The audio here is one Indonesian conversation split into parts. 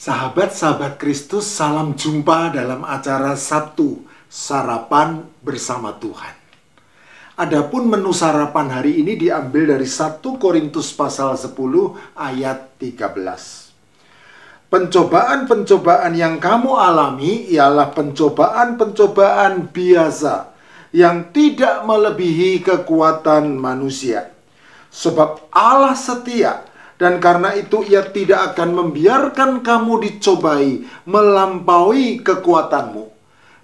Sahabat-sahabat Kristus, salam jumpa dalam acara Sabtu, Sarapan Bersama Tuhan. Adapun menu sarapan hari ini diambil dari 1 Korintus pasal 10 ayat 13. Pencobaan-pencobaan yang kamu alami ialah pencobaan-pencobaan biasa yang tidak melebihi kekuatan manusia. Sebab Allah setia, dan karena itu ia tidak akan membiarkan kamu dicobai melampaui kekuatanmu.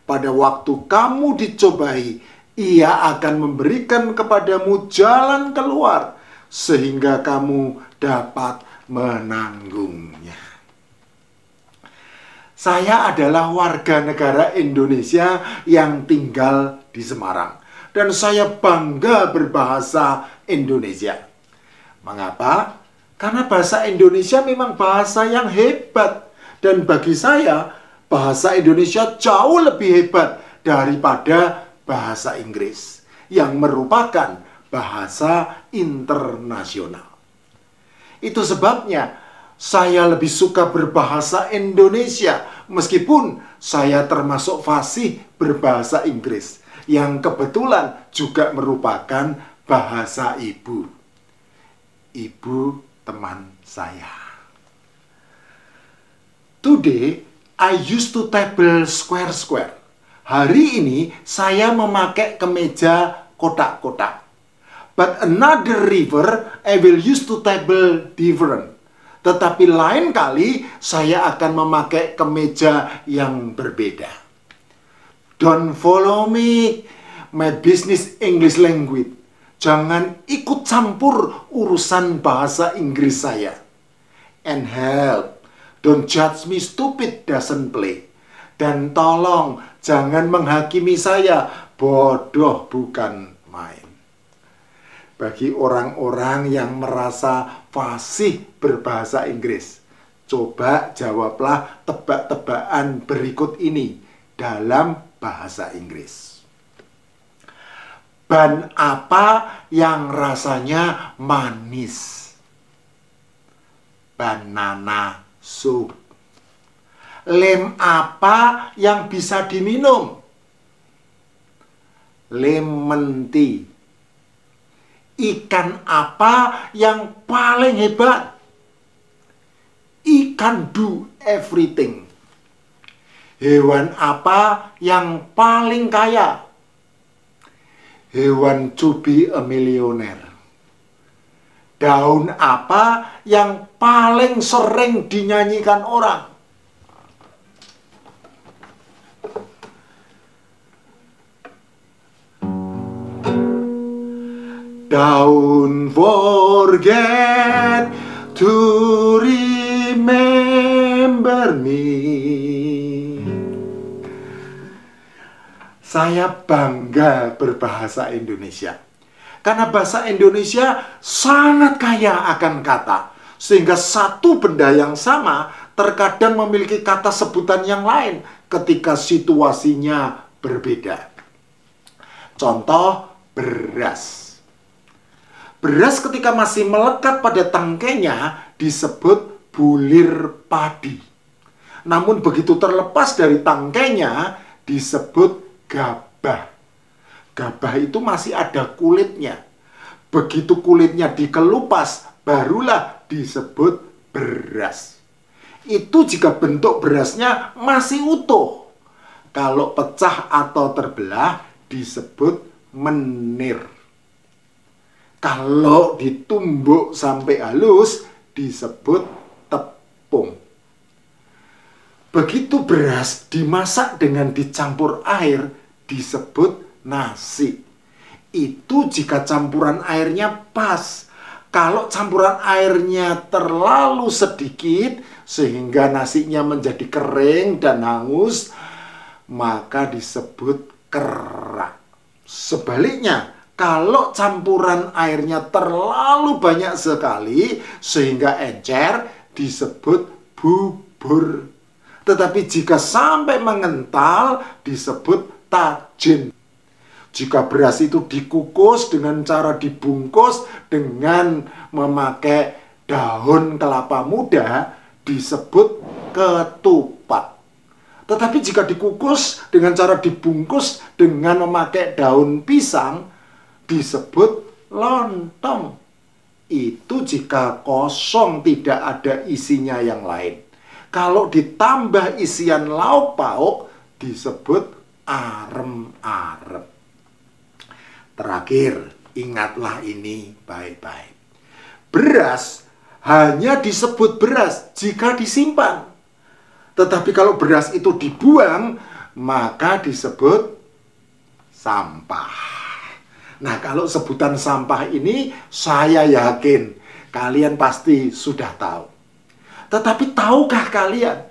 Pada waktu kamu dicobai, ia akan memberikan kepadamu jalan keluar, sehingga kamu dapat menanggungnya. Saya adalah warga negara Indonesia yang tinggal di Semarang. Dan saya bangga berbahasa Indonesia. Mengapa? Karena bahasa Indonesia memang bahasa yang hebat. Dan bagi saya, bahasa Indonesia jauh lebih hebat daripada bahasa Inggris, yang merupakan bahasa internasional. Itu sebabnya saya lebih suka berbahasa Indonesia, meskipun saya termasuk fasih berbahasa Inggris, yang kebetulan juga merupakan bahasa ibu teman saya. Today, I used to table square. Hari ini saya memakai kemeja kotak-kotak. But another river, I will use to table different. Tetapi lain kali saya akan memakai kemeja yang berbeda. Don't follow me, my business English language. Jangan ikut campur urusan bahasa Inggris saya. And help, don't judge me stupid doesn't play. Dan tolong jangan menghakimi saya, bodoh bukan main. Bagi orang-orang yang merasa fasih berbahasa Inggris, coba jawablah tebak-tebakan berikut ini dalam bahasa Inggris. Ban apa yang rasanya manis? Banana soup. Lem apa yang bisa diminum? Lemon tea. Ikan apa yang paling hebat? Ikan do everything. Hewan apa yang paling kaya? Hewan to be a millionaire. Daun apa yang paling sering dinyanyikan orang? Don't forget to remember me. Saya bangga berbahasa Indonesia. Karena bahasa Indonesia sangat kaya akan kata. Sehingga satu benda yang sama terkadang memiliki kata sebutan yang lain ketika situasinya berbeda. Contoh, beras. Beras ketika masih melekat pada tangkainya disebut bulir padi. Namun begitu terlepas dari tangkainya disebut gabah. Gabah itu masih ada kulitnya. Begitu kulitnya dikelupas, barulah disebut beras. Itu jika bentuk berasnya masih utuh. Kalau pecah atau terbelah disebut menir. Kalau ditumbuk sampai halus disebut tepung. Begitu beras dimasak dengan dicampur air disebut nasi. Itu jika campuran airnya pas. Kalau campuran airnya terlalu sedikit sehingga nasinya menjadi kering dan hangus, maka disebut kerak. Sebaliknya, kalau campuran airnya terlalu banyak sekali sehingga encer, disebut bubur. Tetapi jika sampai mengental, disebut tajin. Jika beras itu dikukus dengan cara dibungkus dengan memakai daun kelapa muda, disebut ketupat. Tetapi jika dikukus dengan cara dibungkus dengan memakai daun pisang, disebut lontong. Itu jika kosong, tidak ada isinya yang lain. Kalau ditambah isian lauk pauk, disebut arem-arem. Terakhir, ingatlah ini baik-baik. Beras hanya disebut beras jika disimpan. Tetapi kalau beras itu dibuang, maka disebut sampah. Nah, kalau sebutan sampah ini, saya yakin kalian pasti sudah tahu. Tetapi tahukah kalian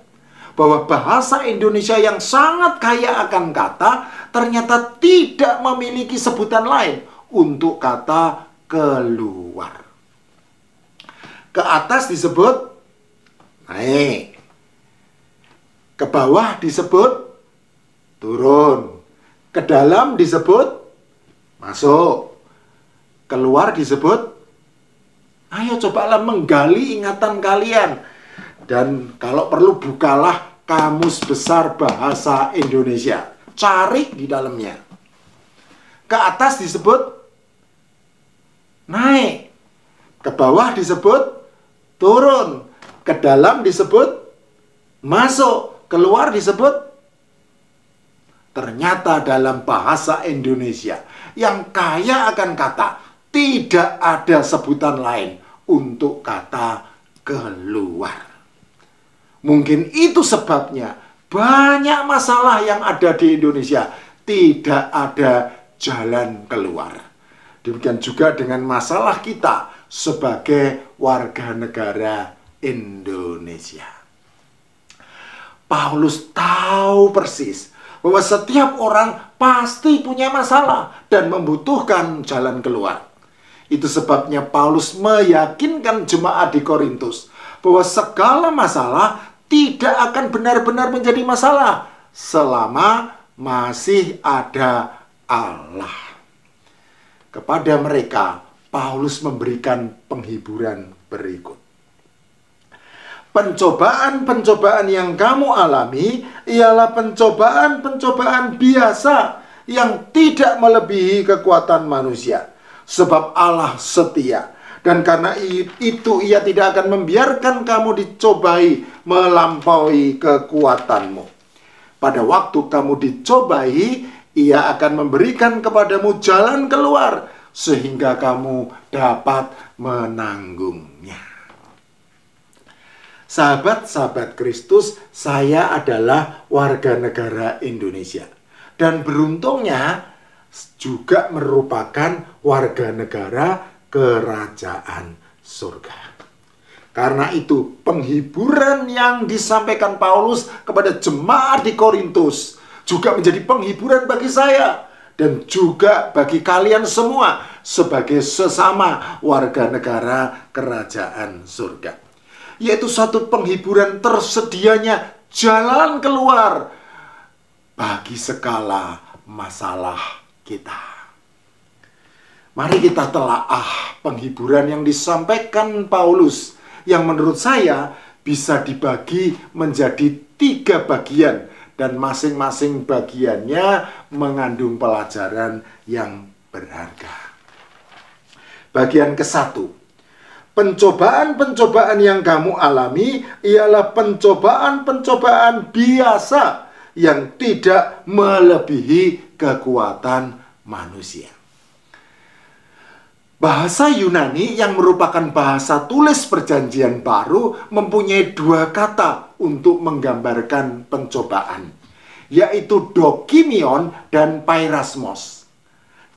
bahwa bahasa Indonesia yang sangat kaya akan kata ternyata tidak memiliki sebutan lain untuk kata keluar? Ke atas disebut naik. Ke bawah disebut turun. Ke dalam disebut masuk. Keluar disebut, ayo cobalah menggali ingatan kalian. Dan kalau perlu bukalah Kamus Besar Bahasa Indonesia. Cari di dalamnya. Ke atas disebut naik. Ke bawah disebut turun. Ke dalam disebut masuk. Keluar disebut. Ternyata dalam bahasa Indonesia yang kaya akan kata, tidak ada sebutan lain untuk kata keluar. Mungkin itu sebabnya banyak masalah yang ada di Indonesia tidak ada jalan keluar. Demikian juga dengan masalah kita sebagai warga negara Indonesia. Paulus tahu persis bahwa setiap orang pasti punya masalah dan membutuhkan jalan keluar. Itu sebabnya Paulus meyakinkan jemaat di Korintus bahwa segala masalah tidak akan benar-benar menjadi masalah selama masih ada Allah. Kepada mereka, Paulus memberikan penghiburan berikut. Pencobaan-pencobaan yang kamu alami ialah pencobaan-pencobaan biasa yang tidak melebihi kekuatan manusia. Sebab Allah setia. Dan karena itu ia tidak akan membiarkan kamu dicobai melampaui kekuatanmu. Pada waktu kamu dicobai, ia akan memberikan kepadamu jalan keluar sehingga kamu dapat menanggungnya. Sahabat-sahabat Kristus, saya adalah warga negara Indonesia. Dan beruntungnya juga merupakan warga negara kerajaan surga. Karena itu penghiburan yang disampaikan Paulus kepada jemaat di Korintus juga menjadi penghiburan bagi saya dan juga bagi kalian semua sebagai sesama warga negara kerajaan surga. Yaitu satu penghiburan tersedianya jalan keluar bagi segala masalah kita. Mari kita telaah penghiburan yang disampaikan Paulus, yang menurut saya bisa dibagi menjadi 3 bagian, dan masing-masing bagiannya mengandung pelajaran yang berharga. Bagian ke-1, pencobaan-pencobaan yang kamu alami ialah pencobaan-pencobaan biasa yang tidak melebihi kekuatan manusia. Bahasa Yunani yang merupakan bahasa tulis Perjanjian Baru mempunyai 2 kata untuk menggambarkan pencobaan, yaitu dokimion dan pairasmos.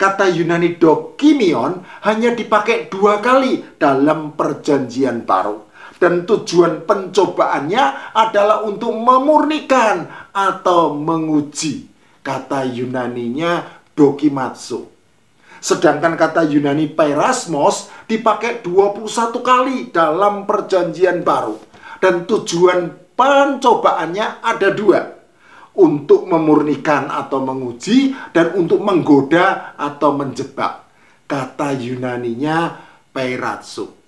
Kata Yunani dokimion hanya dipakai 2 kali dalam Perjanjian Baru. Dan tujuan pencobaannya adalah untuk memurnikan atau menguji. Kata Yunaninya dokimatsu. Sedangkan kata Yunani pairasmos dipakai 21 kali dalam Perjanjian Baru. Dan tujuan pencobaannya ada 2. Untuk memurnikan atau menguji, dan untuk menggoda atau menjebak. Kata Yunaninya peiratsu.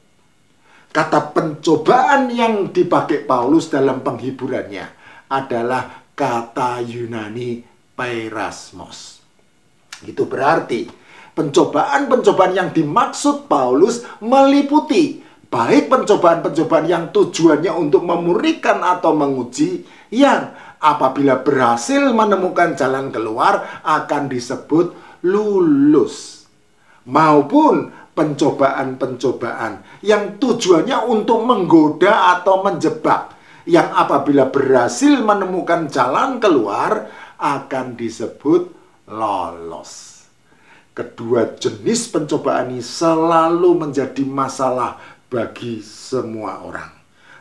Kata pencobaan yang dipakai Paulus dalam penghiburannya adalah kata Yunani peirasmos. Itu berarti pencobaan-pencobaan yang dimaksud Paulus meliputi baik pencobaan-pencobaan yang tujuannya untuk memurnikan atau menguji, yang apabila berhasil menemukan jalan keluar akan disebut lulus, maupun pencobaan-pencobaan yang tujuannya untuk menggoda atau menjebak, yang apabila berhasil menemukan jalan keluar akan disebut lolos. Kedua jenis pencobaan ini selalu menjadi masalah bagi semua orang,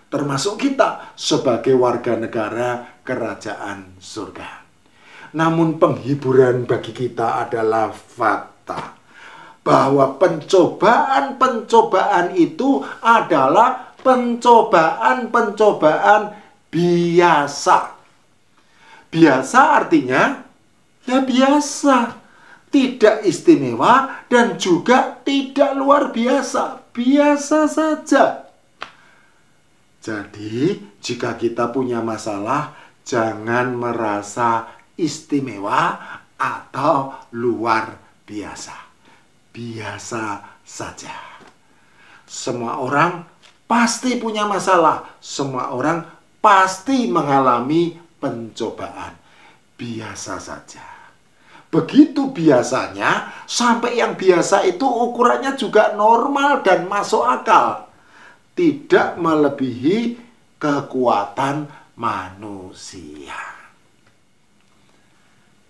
termasuk kita sebagai warga negara kerajaan surga. Namun penghiburan bagi kita adalah fakta bahwa pencobaan-pencobaan itu adalah pencobaan-pencobaan biasa. Biasa artinya ya biasa, tidak istimewa dan juga tidak luar biasa, biasa saja. Jadi jika kita punya masalah, jangan merasa istimewa atau luar biasa. Biasa saja. Semua orang pasti punya masalah. Semua orang pasti mengalami pencobaan. Biasa saja. Begitu biasanya, sampai yang biasa itu ukurannya juga normal dan masuk akal. Tidak melebihi kekuatan manusia.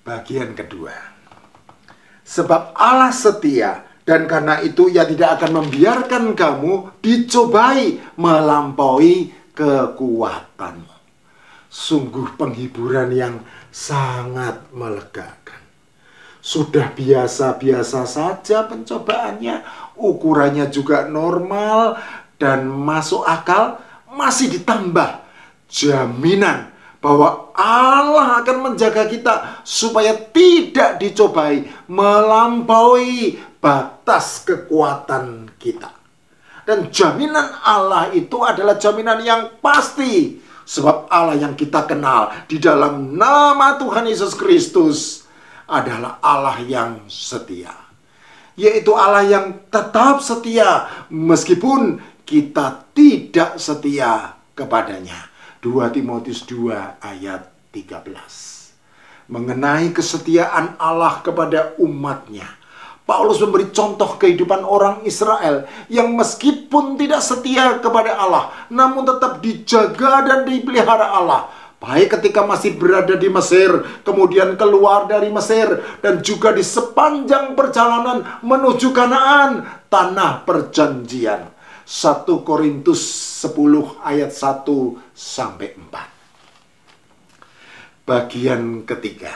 Bagian kedua. Sebab Allah setia, dan karena itu Ia tidak akan membiarkan kamu dicobai melampaui kekuatanmu. Sungguh penghiburan yang sangat melegakan. Sudah biasa-biasa saja pencobaannya, ukurannya juga normal dan masuk akal, masih ditambah jaminan bahwa Allah akan menjaga kita supaya tidak dicobai melampaui batas kekuatan kita. Dan jaminan Allah itu adalah jaminan yang pasti, sebab Allah yang kita kenal di dalam nama Tuhan Yesus Kristus adalah Allah yang setia, yaitu Allah yang tetap setia meskipun kita tidak setia kepadanya. 2 Timotius 2 ayat 13. Mengenai kesetiaan Allah kepada umatnya, Paulus memberi contoh kehidupan orang Israel yang meskipun tidak setia kepada Allah, namun tetap dijaga dan dipelihara Allah. Baik ketika masih berada di Mesir, kemudian keluar dari Mesir, dan juga di sepanjang perjalanan menuju Kanaan, tanah perjanjian. 1 Korintus 10 ayat 1-4. Bagian ketiga.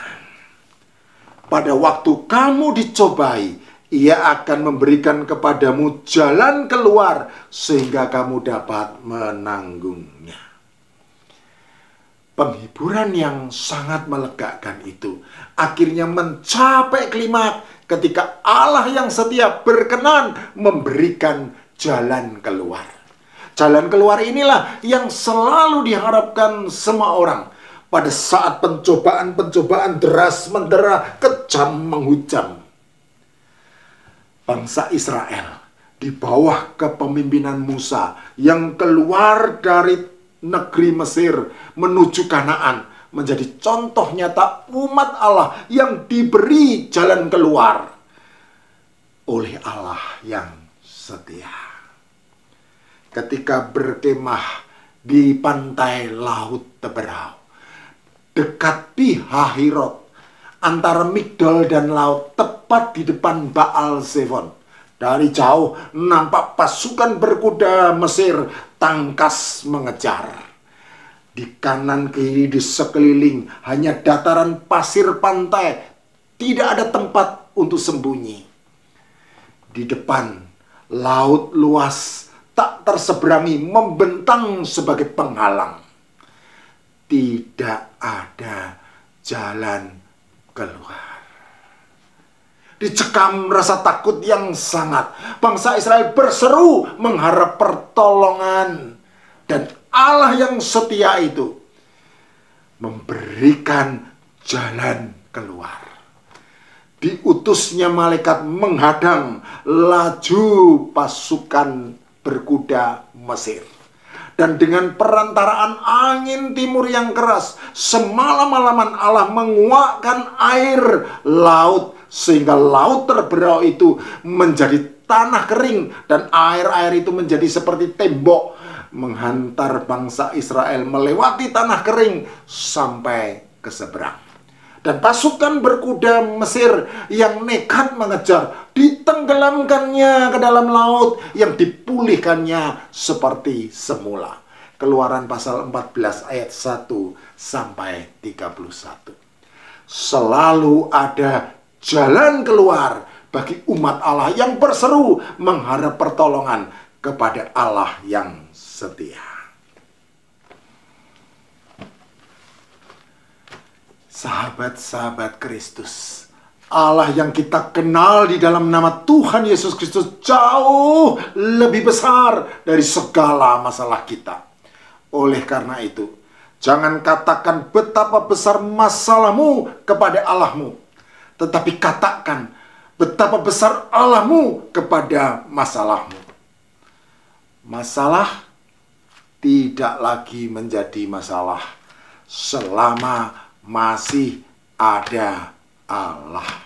Pada waktu kamu dicobai, Ia akan memberikan kepadamu jalan keluar sehingga kamu dapat menanggungnya. Penghiburan yang sangat melegakan itu akhirnya mencapai klimaks ketika Allah yang setia berkenan memberikan jalan keluar. Jalan keluar inilah yang selalu diharapkan semua orang pada saat pencobaan-pencobaan deras mendera, kejam menghujam. Bangsa Israel di bawah kepemimpinan Musa yang keluar dari negeri Mesir menuju Kanaan menjadi contoh nyata umat Allah yang diberi jalan keluar oleh Allah yang setia. Ketika berkemah di pantai Laut Teberau, dekat Pi-hahirot, antara Migdol dan laut, tepat di depan Baal Zephon. Dari jauh nampak pasukan berkuda Mesir tangkas mengejar. Di kanan kiri di sekeliling hanya dataran pasir pantai, tidak ada tempat untuk sembunyi. Di depan laut luas tak terseberangi membentang sebagai penghalang. Tidak ada jalan keluar. dicekam rasa takut yang sangat. Bangsa Israel berseru mengharap pertolongan. Dan Allah yang setia itu memberikan jalan keluar. Diutusnya malaikat menghadang laju pasukan berkuda Mesir. Dan dengan perantaraan angin timur yang keras, semalam-malaman Allah menguakkan air laut, sehingga laut terbelah itu menjadi tanah kering, dan air-air itu menjadi seperti tembok, menghantar bangsa Israel melewati tanah kering sampai ke seberang. Dan pasukan berkuda Mesir yang nekat mengejar ditenggelamkannya ke dalam laut, yang dipulihkannya seperti semula. Keluaran pasal 14 ayat 1 sampai 31. Selalu ada jalan keluar bagi umat Allah yang berseru mengharap pertolongan kepada Allah yang setia. Sahabat-sahabat Kristus, Allah yang kita kenal di dalam nama Tuhan Yesus Kristus jauh lebih besar dari segala masalah kita. Oleh karena itu, jangan katakan betapa besar masalahmu kepada Allahmu, tetapi katakan betapa besar Allahmu kepada masalahmu. Masalah tidak lagi menjadi masalah selama masih ada Allah.